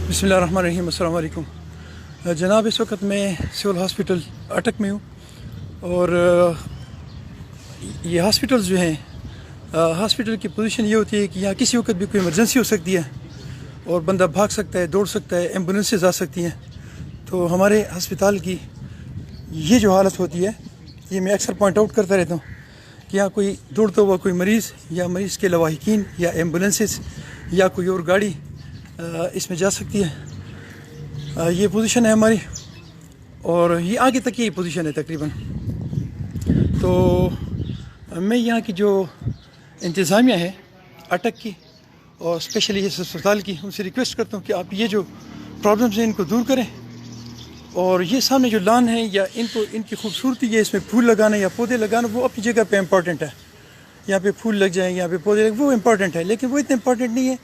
بسم اللہ الرحمن الرحیم. السلام علیکم جناب. اس وقت میں سول ہاسپٹل اٹک میں ہوں اور یہ ہاسپٹل جو ہیں ہاسپٹل کی پوزیشن یہ ہوتی ہے کہ یہاں کسی وقت بھی کوئی ایمرجنسی ہو سکتی ہے اور بندہ بھاگ سکتا ہے, دوڑ سکتا ہے, ایمبولینسز آ سکتی ہیں. تو ہمارے ہسپتال کی یہ جو حالت ہوتی ہے یہ میں اکثر پوائنٹ آؤٹ کرتا رہتا ہوں کہ یہاں کوئی دوڑتا ہوا کوئی مریض یا مریض کے لواحقین یا ایمبولینسز یا کوئی اور گاڑی اس میں جا سکتی ہے. یہ پوزیشن ہے ہماری اور یہ آگے تک یہ پوزیشن ہے تقریباً. تو میں یہاں کی جو انتظامیہ ہے اٹک کی اور اسپیشلی اس اسپتال کی, ان سے ریکویسٹ کرتا ہوں کہ آپ یہ جو پرابلمس ہیں ان کو دور کریں. اور یہ سامنے جو لان ہے یا ان کی خوبصورتی ہے, اس میں پھول لگانا یا پودے لگانا وہ اپنی جگہ پہ امپورٹنٹ ہے. یہاں پہ پھول لگ جائیں, یہاں پہ پودے لگ, وہ امپورٹنٹ ہے, لیکن وہ اتنا امپورٹنٹ نہیں ہے